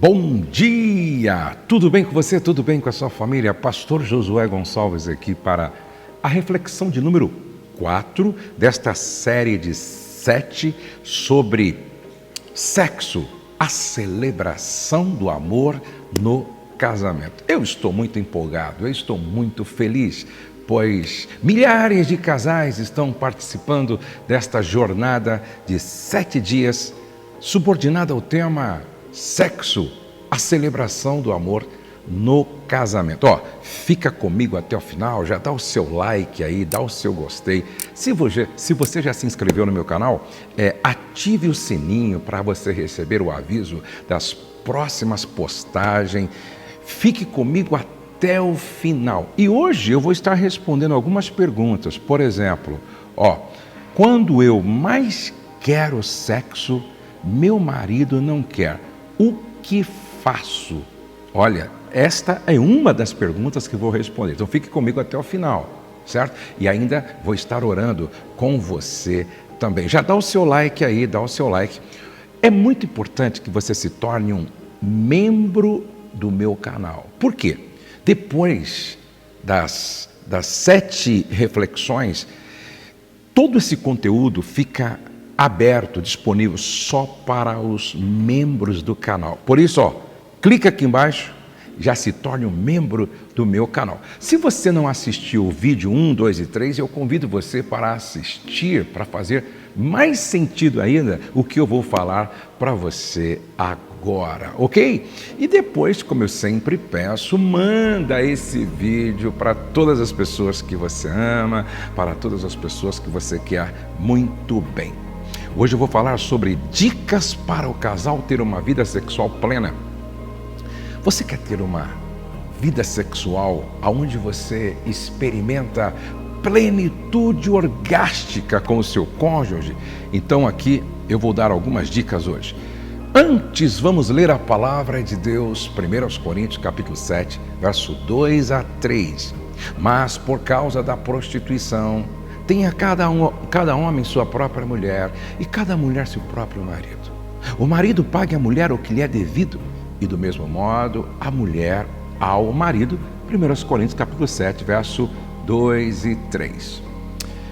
Bom dia! Tudo bem com você? Tudo bem com a sua família? Pastor Josué Gonçalves aqui para a reflexão de número 4 desta série de 7 sobre sexo, a celebração do amor no casamento. Eu estou muito empolgado, eu estou muito feliz, pois milhares de casais estão participando desta jornada de 7 dias subordinada ao tema sexo, a celebração do amor no casamento. Fica comigo até o final, já dá o seu like aí, dá o seu gostei. Se você já se inscreveu no meu canal, ative o sininho para você receber o aviso das próximas postagens. Fique comigo até o final. E hoje eu vou estar respondendo algumas perguntas. Por exemplo, quando eu mais quero sexo, meu marido não quer. O que faço? Olha, esta é uma das perguntas que vou responder. Então fique comigo até o final, certo? E ainda vou estar orando com você também. Já dá o seu like aí, dá o seu like. É muito importante que você se torne um membro do meu canal. Por quê? Depois das 7 reflexões, todo esse conteúdo fica aberto, disponível só para os membros do canal. Por isso, clica aqui embaixo, já se torne um membro do meu canal. Se você não assistiu o vídeo 1, 2 e 3, eu convido você para assistir, para fazer mais sentido ainda o que eu vou falar para você agora, ok? E depois, como eu sempre peço, manda esse vídeo para todas as pessoas que você ama, para todas as pessoas que você quer muito bem. Hoje eu vou falar sobre dicas para o casal ter uma vida sexual plena. Você quer ter uma vida sexual onde você experimenta plenitude orgástica com o seu cônjuge? Então aqui eu vou dar algumas dicas hoje. Antes, vamos ler a palavra de Deus, 1 Coríntios capítulo 7, verso 2 a 3. Mas por causa da prostituição, tenha cada homem sua própria mulher e cada mulher seu próprio marido. O marido pague à mulher o que lhe é devido e do mesmo modo a mulher ao marido. 1 Coríntios capítulo 7, verso 2 e 3.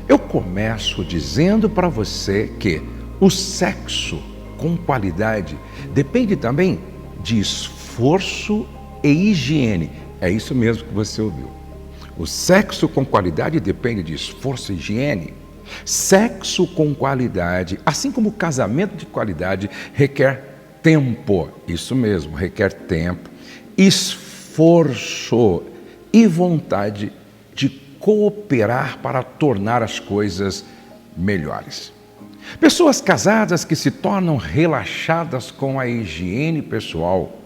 Eu começo dizendo para você que o sexo com qualidade depende também de esforço e higiene. É isso mesmo que você ouviu. O sexo com qualidade depende de esforço e higiene. Sexo com qualidade, assim como o casamento de qualidade, requer tempo. Isso mesmo, requer tempo, esforço e vontade de cooperar para tornar as coisas melhores. Pessoas casadas que se tornam relaxadas com a higiene pessoal,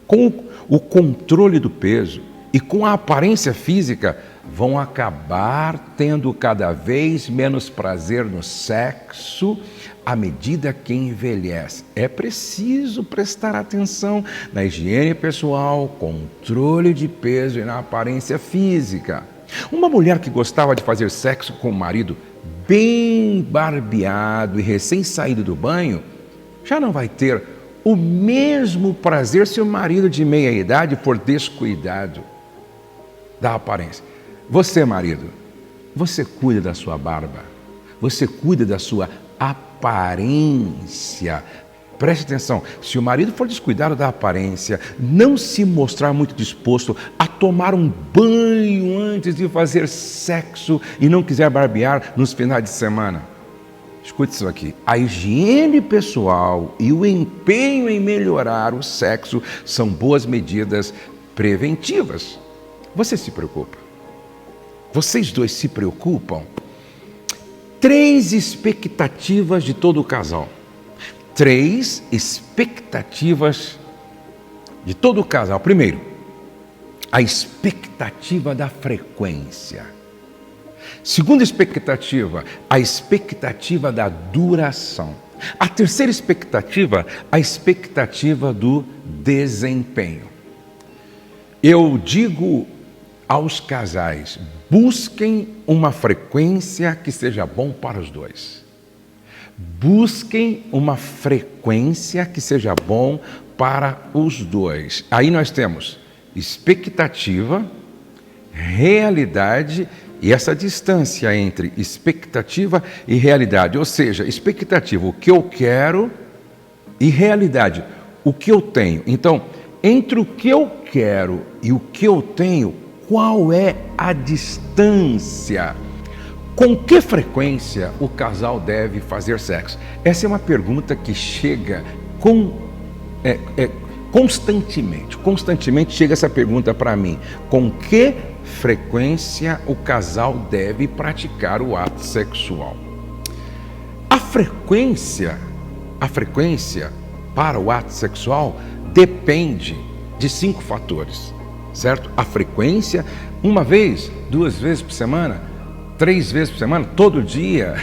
com o controle do peso e com a aparência física, vão acabar tendo cada vez menos prazer no sexo à medida que envelhece. É preciso prestar atenção na higiene pessoal, controle de peso e na aparência física. Uma mulher que gostava de fazer sexo com o marido bem barbeado e recém-saído do banho, já não vai ter o mesmo prazer se o marido de meia idade for descuidado da aparência. Você, marido, você cuida da sua barba, você cuida da sua aparência. Preste atenção, se o marido for descuidado da aparência, não se mostrar muito disposto a tomar um banho antes de fazer sexo e não quiser barbear nos finais de semana, escute isso aqui: a higiene pessoal e o empenho em melhorar o sexo são boas medidas preventivas. Você se preocupa? Vocês dois se preocupam? 3 expectativas de todo o casal. 3 expectativas de todo o casal. Primeiro, a expectativa da frequência. Segunda expectativa, a expectativa da duração. A terceira expectativa, a expectativa do desempenho. Eu digo aos casais: busquem uma frequência que seja bom para os dois. Busquem uma frequência que seja bom para os dois. Aí nós temos expectativa, realidade e essa distância entre expectativa e realidade. Ou seja, expectativa, o que eu quero, e realidade, o que eu tenho. Então, entre o que eu quero e o que eu tenho, qual é a distância? Com que frequência o casal deve fazer sexo? Essa é uma pergunta que chega constantemente. Constantemente chega essa pergunta para mim. Com que frequência o casal deve praticar o ato sexual? A frequência para o ato sexual depende de 5 fatores, certo? A frequência, 1 vez, 2 vezes por semana, 3 vezes por semana, todo dia.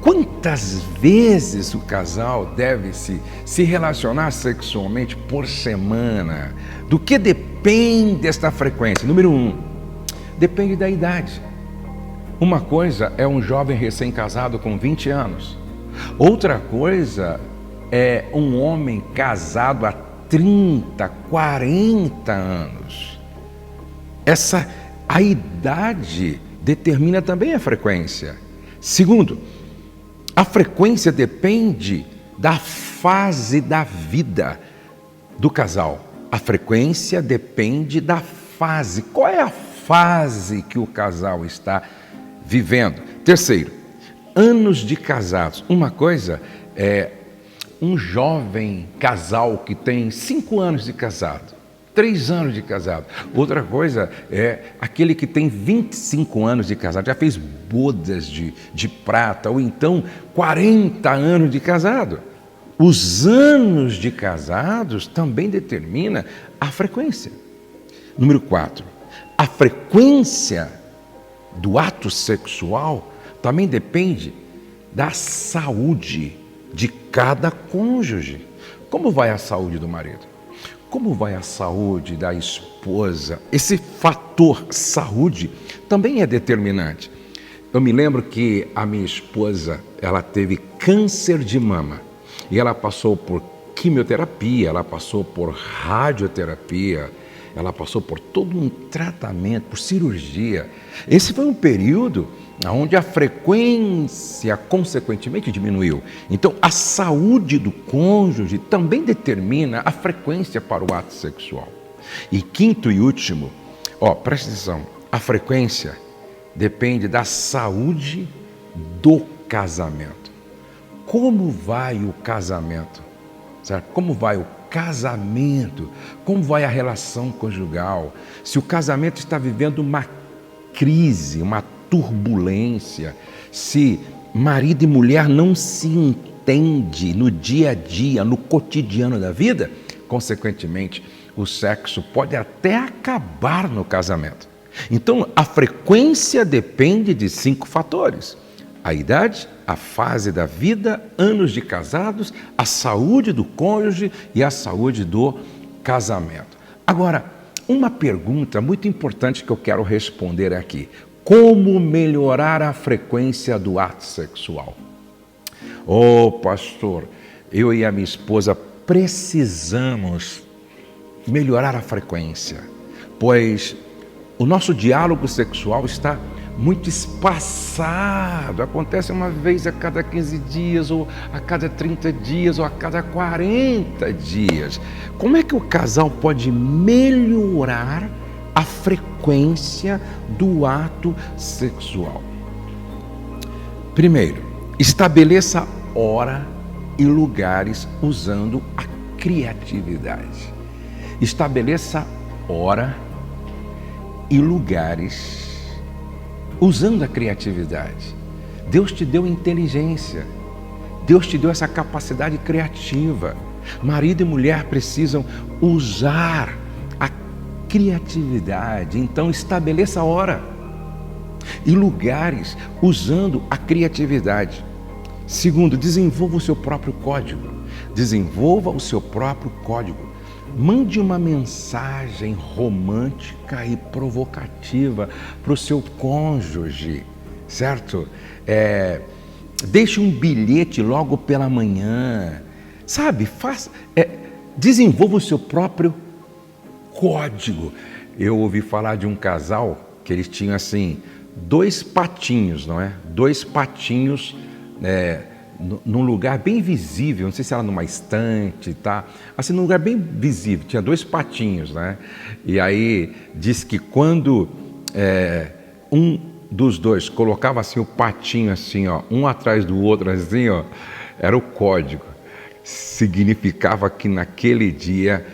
Quantas vezes o casal deve se relacionar sexualmente por semana? Do que depende esta frequência? Número 1, depende da idade. Uma coisa é um jovem recém-casado com 20 anos. Outra coisa é um homem casado há 30, 40 anos. A idade determina também a frequência. Segundo, a frequência depende da fase da vida do casal. A frequência depende da fase. Qual é a fase que o casal está vivendo? Terceiro, anos de casados. Uma coisa é um jovem casal que tem 5 anos de casado, 3 anos de casado. Outra coisa é aquele que tem 25 anos de casado, já fez bodas de prata, ou então 40 anos de casado. Os anos de casados também determina a frequência. Número 4, a frequência do ato sexual também depende da saúde de cada cônjuge. Como vai a saúde do marido? Como vai a saúde da esposa? Esse fator saúde também é determinante. Eu me lembro que a minha esposa, ela teve câncer de mama e ela passou por quimioterapia, ela passou por radioterapia, ela passou por todo um tratamento, por cirurgia. Esse foi um período onde a frequência, consequentemente, diminuiu. Então, a saúde do cônjuge também determina a frequência para o ato sexual. E quinto e último, presta atenção, a frequência depende da saúde do casamento. Como vai o casamento? Certo? Como vai o casamento? Como vai a relação conjugal? Se o casamento está vivendo uma crise, uma turbulência, se marido e mulher não se entendem no dia a dia, no cotidiano da vida, consequentemente, o sexo pode até acabar no casamento. Então, a frequência depende de 5 fatores: a idade, a fase da vida, anos de casados, a saúde do cônjuge e a saúde do casamento. Agora, uma pergunta muito importante que eu quero responder aqui: como melhorar a frequência do ato sexual? Pastor, eu e a minha esposa precisamos melhorar a frequência, pois o nosso diálogo sexual está muito espaçado, acontece uma vez a cada 15 dias, ou a cada 30 dias, ou a cada 40 dias. Como é que o casal pode melhorar a frequência do ato sexual? Primeiro, estabeleça hora e lugares usando a criatividade. Estabeleça hora e lugares usando a criatividade. Deus te deu inteligência, Deus te deu essa capacidade criativa. Marido e mulher precisam usar a criatividade. Então estabeleça a hora e lugares usando a criatividade. Segundo, desenvolva o seu próprio código. Desenvolva o seu próprio código. Mande uma mensagem romântica e provocativa para o seu cônjuge, certo? Deixe um bilhete logo pela manhã. Sabe, desenvolva o seu próprio código. Eu ouvi falar de um casal que eles tinham assim, 2 patinhos, não é? 2 patinhos num lugar bem visível, não sei se era numa estante, tá? Assim, num lugar bem visível, tinha 2 patinhos, né? E aí diz que quando um dos 2 colocava assim o patinho assim, ó, um atrás do outro assim, ó, era o código. Significava que naquele dia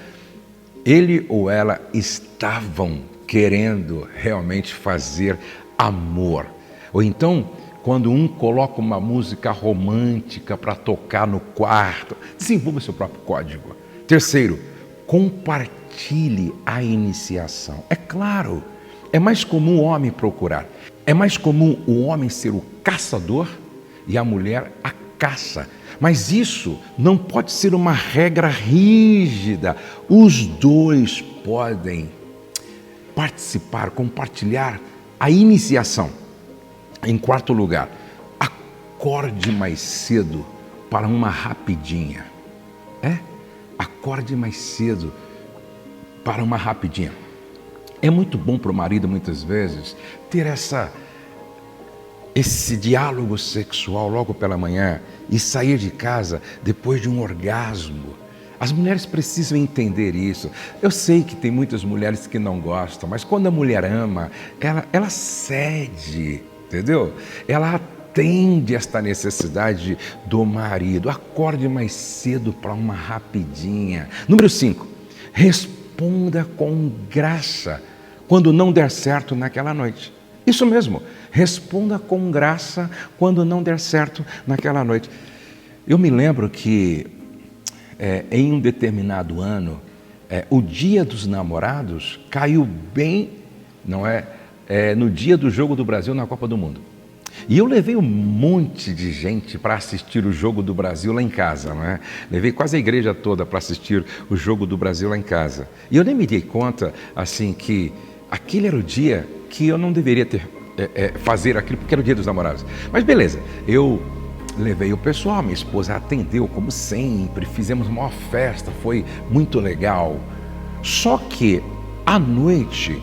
ele ou ela estavam querendo realmente fazer amor. Ou então, quando um coloca uma música romântica para tocar no quarto, desenvolva seu próprio código. Terceiro, compartilhe a iniciação. É claro, é mais comum o homem procurar. É mais comum o homem ser o caçador e a mulher a caça. Mas isso não pode ser uma regra rígida. Os 2 podem participar, compartilhar a iniciação. Em quarto lugar, acorde mais cedo para uma rapidinha. Acorde mais cedo para uma rapidinha. É muito bom para o marido, muitas vezes, ter esse diálogo sexual logo pela manhã e sair de casa depois de um orgasmo. As mulheres precisam entender isso. Eu sei que tem muitas mulheres que não gostam, mas quando a mulher ama, ela cede, entendeu? Ela atende esta necessidade do marido. Acorde mais cedo para uma rapidinha. Número 5, responda com graça quando não der certo naquela noite. Isso mesmo, responda com graça quando não der certo naquela noite. Eu me lembro que em um determinado ano, o Dia dos Namorados caiu bem, não é? No dia do Jogo do Brasil na Copa do Mundo. E eu levei um monte de gente para assistir o Jogo do Brasil lá em casa, não é? Levei quase a igreja toda para assistir o Jogo do Brasil lá em casa. E eu nem me dei conta, assim, que aquele era o dia que eu não deveria fazer aquilo, porque era o Dia dos Namorados. Mas beleza, eu levei o pessoal, minha esposa atendeu como sempre, fizemos uma festa, foi muito legal. Só que à noite,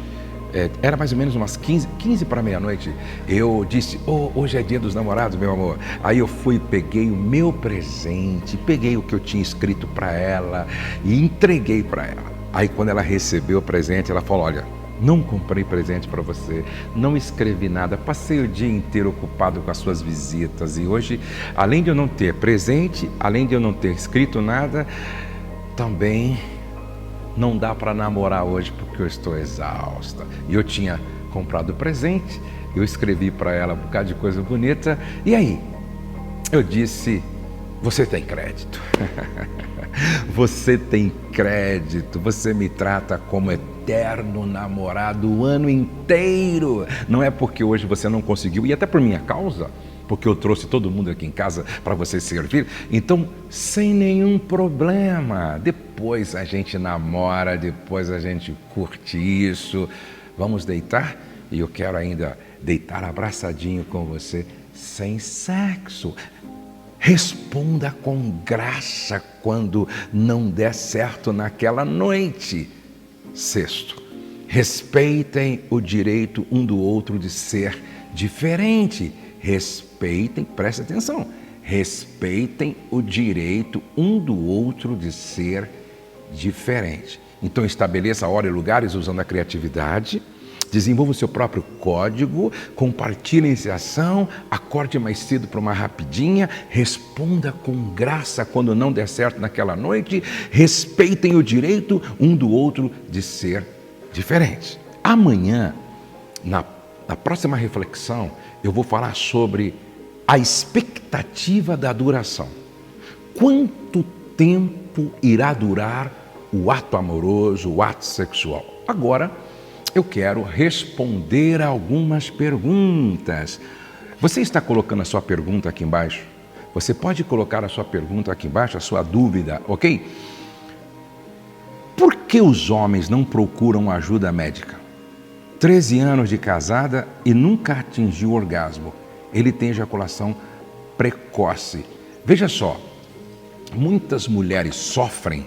era mais ou menos umas 15 para meia-noite, eu disse, hoje é Dia dos Namorados, meu amor. Aí eu fui, peguei o meu presente, peguei o que eu tinha escrito para ela e entreguei para ela. Aí quando ela recebeu o presente, ela falou, olha, não comprei presente para você, não escrevi nada, passei o dia inteiro ocupado com as suas visitas e hoje, além de eu não ter presente, além de eu não ter escrito nada, também não dá para namorar hoje porque eu estou exausta. E eu tinha comprado presente, eu escrevi para ela um bocado de coisa bonita e aí, eu disse, você tem crédito. Você tem crédito, você me trata como eterno namorado o ano inteiro. Não é porque hoje você não conseguiu, e até por minha causa, porque eu trouxe todo mundo aqui em casa para você servir. Então, sem nenhum problema, depois a gente namora, depois a gente curte isso. Vamos deitar? E eu quero ainda deitar abraçadinho com você, sem sexo. Responda com graça quando não der certo naquela noite. Sexto, respeitem o direito um do outro de ser diferente. Respeitem, preste atenção, respeitem o direito um do outro de ser diferente. Então estabeleça hora e lugares usando a criatividade. Desenvolva o seu próprio código, compartilhe a iniciação, acorde mais cedo para uma rapidinha, responda com graça quando não der certo naquela noite, respeitem o direito um do outro de ser diferente. Amanhã, na próxima reflexão, eu vou falar sobre a expectativa da duração. Quanto tempo irá durar o ato amoroso, o ato sexual? Agora, eu quero responder a algumas perguntas. Você está colocando a sua pergunta aqui embaixo? Você pode colocar a sua pergunta aqui embaixo, a sua dúvida, ok? Por que os homens não procuram ajuda médica? 13 anos de casada e nunca atingiu o orgasmo. Ele tem ejaculação precoce. Veja só, muitas mulheres sofrem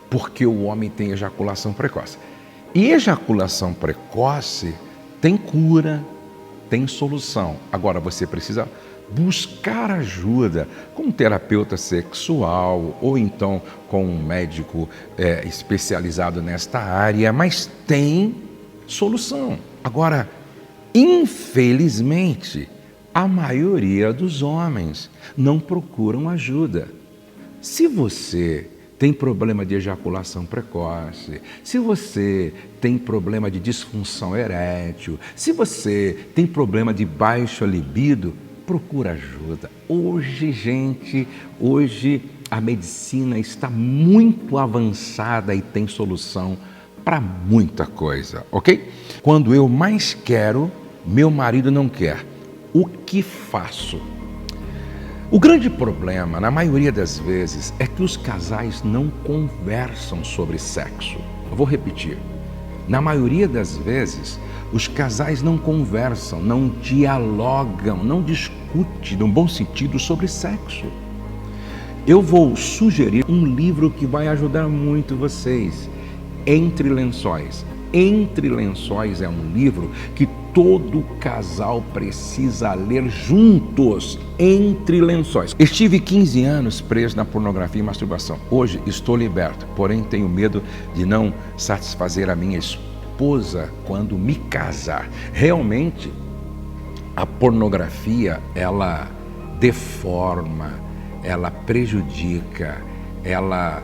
porque o homem tem ejaculação precoce. E ejaculação precoce tem cura, tem solução. Agora você precisa buscar ajuda com um terapeuta sexual ou então com um médico especializado nesta área, mas tem solução. Agora, infelizmente, a maioria dos homens não procuram ajuda. Se você tem problema de ejaculação precoce, se você tem problema de disfunção erétil, se você tem problema de baixa libido, procura ajuda. Hoje a medicina está muito avançada e tem solução para muita coisa, ok? Quando eu mais quero, meu marido não quer. O que faço? O grande problema, na maioria das vezes, é que os casais não conversam sobre sexo. Eu vou repetir. Na maioria das vezes, os casais não conversam, não dialogam, não discutem, no bom sentido, sobre sexo. Eu vou sugerir um livro que vai ajudar muito vocês. Entre Lençóis. Entre Lençóis é um livro que todo casal precisa ler juntos. Entre Lençóis. Estive 15 anos preso na pornografia e masturbação. Hoje estou liberto, porém tenho medo de não satisfazer a minha esposa quando me casar. Realmente, a pornografia, ela deforma, ela prejudica, ela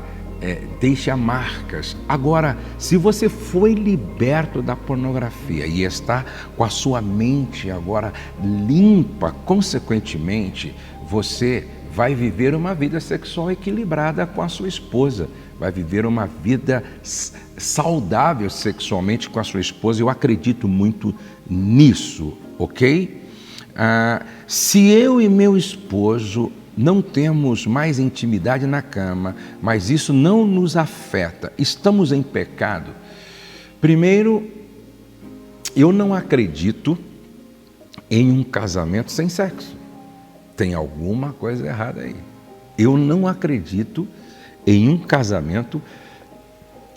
deixa marcas. Agora, se você foi liberto da pornografia e está com a sua mente agora limpa, consequentemente, você vai viver uma vida sexual equilibrada com a sua esposa, vai viver uma vida saudável sexualmente com a sua esposa. Eu acredito muito nisso, ok? Se eu e meu esposo não temos mais intimidade na cama, mas isso não nos afeta, estamos em pecado. Primeiro, eu não acredito em um casamento sem sexo. Tem alguma coisa errada aí. Eu não acredito em um casamento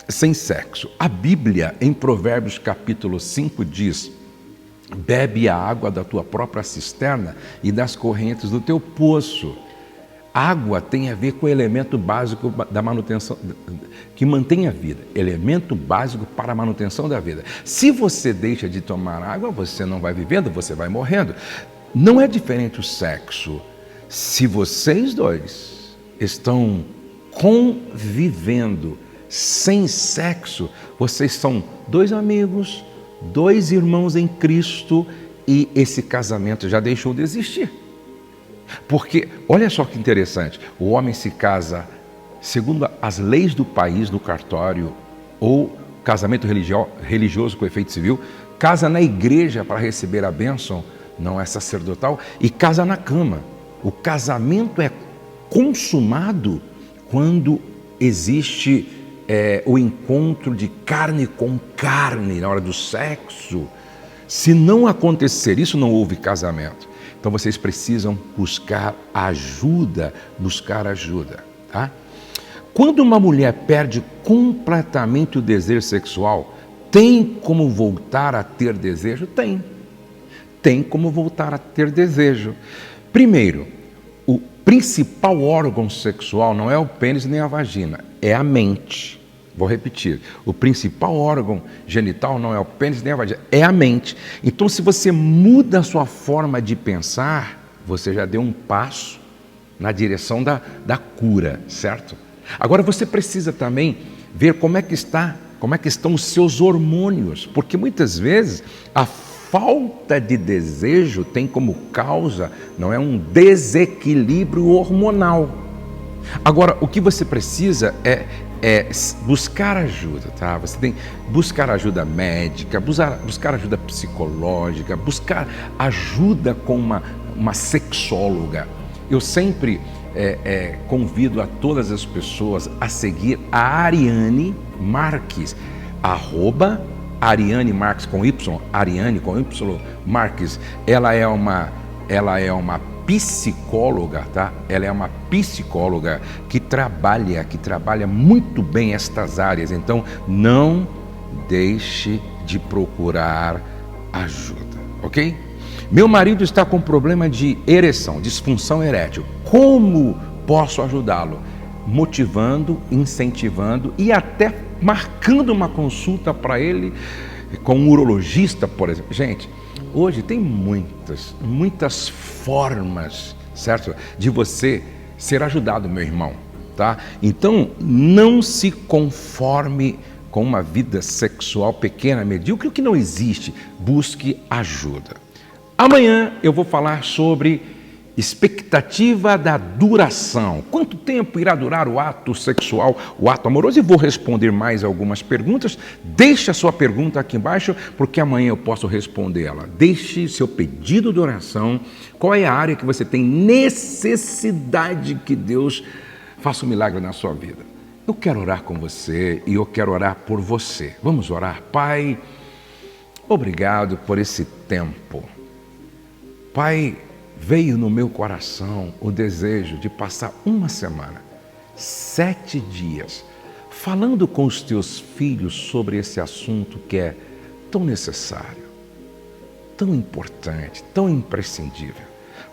sem sexo. A Bíblia, em Provérbios capítulo 5, diz: bebe a água da tua própria cisterna e das correntes do teu poço. Água tem a ver com o elemento básico da manutenção, que mantém a vida, elemento básico para a manutenção da vida. Se você deixa de tomar água, você não vai vivendo, você vai morrendo. Não é diferente o sexo. Se vocês dois estão convivendo sem sexo, vocês são dois amigos, dois irmãos em Cristo, e esse casamento já deixou de existir. Porque, olha só que interessante, o homem se casa segundo as leis do país, no cartório, ou casamento religioso com efeito civil, casa na igreja para receber a bênção, não é sacerdotal, e casa na cama. O casamento é consumado quando existe o encontro de carne com carne na hora do sexo. Se não acontecer isso, não houve casamento. Então vocês precisam buscar ajuda, tá? Quando uma mulher perde completamente o desejo sexual, tem como voltar a ter desejo? Tem como voltar a ter desejo. Primeiro, o principal órgão sexual não é o pênis nem a vagina, é a mente. Vou repetir, o principal órgão genital não é o pênis nem a vagina, é a mente. Então, se você muda a sua forma de pensar, você já deu um passo na direção da cura, certo? Agora, você precisa também ver como é que estão os seus hormônios, porque muitas vezes a falta de desejo tem como causa, não é, um desequilíbrio hormonal. Agora, o que você precisa é buscar ajuda, tá? Você tem que buscar ajuda médica, buscar ajuda psicológica, buscar ajuda com uma sexóloga. Eu sempre convido a todas as pessoas a seguir a Ariane Marques, @Ariane Marques com Y, Ariane com Y Marques. Ela é uma psicóloga, tá? Ela é uma psicóloga que trabalha muito bem estas áreas. Então, não deixe de procurar ajuda, ok? Meu marido está com problema de ereção, disfunção erétil. Como posso ajudá-lo? Motivando, incentivando e até marcando uma consulta para ele com um urologista, por exemplo. Gente, hoje tem muitas formas, certo? De você ser ajudado, meu irmão, tá? Então, não se conforme com uma vida sexual pequena, medíocre, que não existe. Busque ajuda. Amanhã eu vou falar sobre expectativa da duração. Quanto tempo irá durar o ato sexual, o ato amoroso? E vou responder mais algumas perguntas. Deixe a sua pergunta aqui embaixo, porque amanhã eu posso respondê-la. Deixe seu pedido de oração. Qual é a área que você tem necessidade que Deus faça um milagre na sua vida? Eu quero orar com você e eu quero orar por você. Vamos orar. Pai, obrigado por esse tempo. Pai, veio no meu coração o desejo de passar uma semana, 7 dias, falando com os teus filhos sobre esse assunto que é tão necessário, tão importante, tão imprescindível.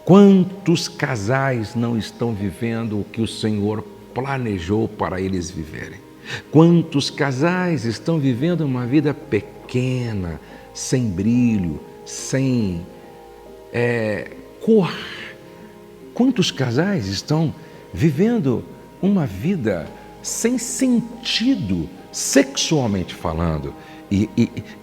Quantos casais não estão vivendo o que o Senhor planejou para eles viverem? Quantos casais estão vivendo uma vida pequena, sem brilho, sem cor? Quantos casais estão vivendo uma vida sem sentido, sexualmente falando? E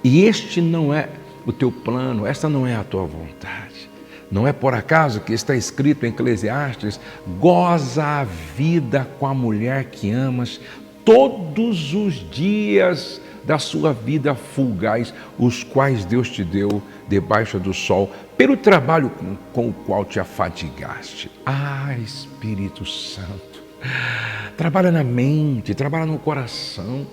este não é o teu plano, esta não é a tua vontade. Não é por acaso que está escrito em Eclesiastes: goza a vida com a mulher que amas todos os dias da sua vida fugaz, os quais Deus te deu debaixo do sol, pelo trabalho com o qual te afadigaste. Ah, Espírito Santo, trabalha na mente, trabalha no coração,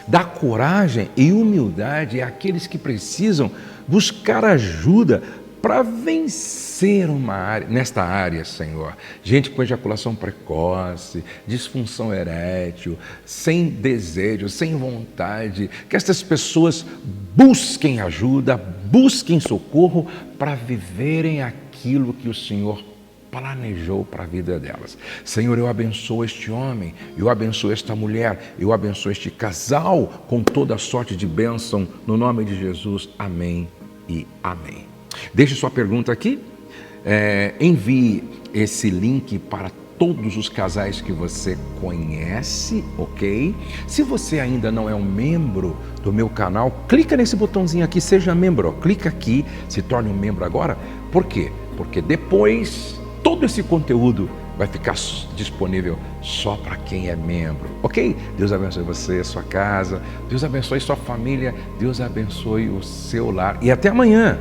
dá coragem e humildade àqueles que precisam buscar ajuda para vencer nesta área, Senhor. Gente com ejaculação precoce, disfunção erétil, sem desejo, sem vontade, que essas pessoas busquem ajuda, busquem socorro para viverem aquilo que o Senhor planejou para a vida delas. Senhor, eu abençoo este homem, eu abençoo esta mulher, eu abençoo este casal com toda sorte de bênção, no nome de Jesus. Amém e amém. Deixe sua pergunta aqui, envie esse link para todos os casais que você conhece, ok? Se você ainda não é um membro do meu canal, clica nesse botãozinho aqui, seja membro, clica aqui, se torne um membro agora. Por quê? Porque depois todo esse conteúdo vai ficar disponível só para quem é membro, ok? Deus abençoe você, sua casa, Deus abençoe sua família, Deus abençoe o seu lar e até amanhã.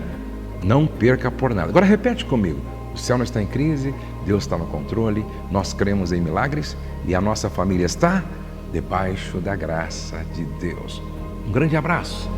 Não perca por nada. Agora repete comigo. O céu não está em crise, Deus está no controle, nós cremos em milagres e a nossa família está debaixo da graça de Deus. Um grande abraço.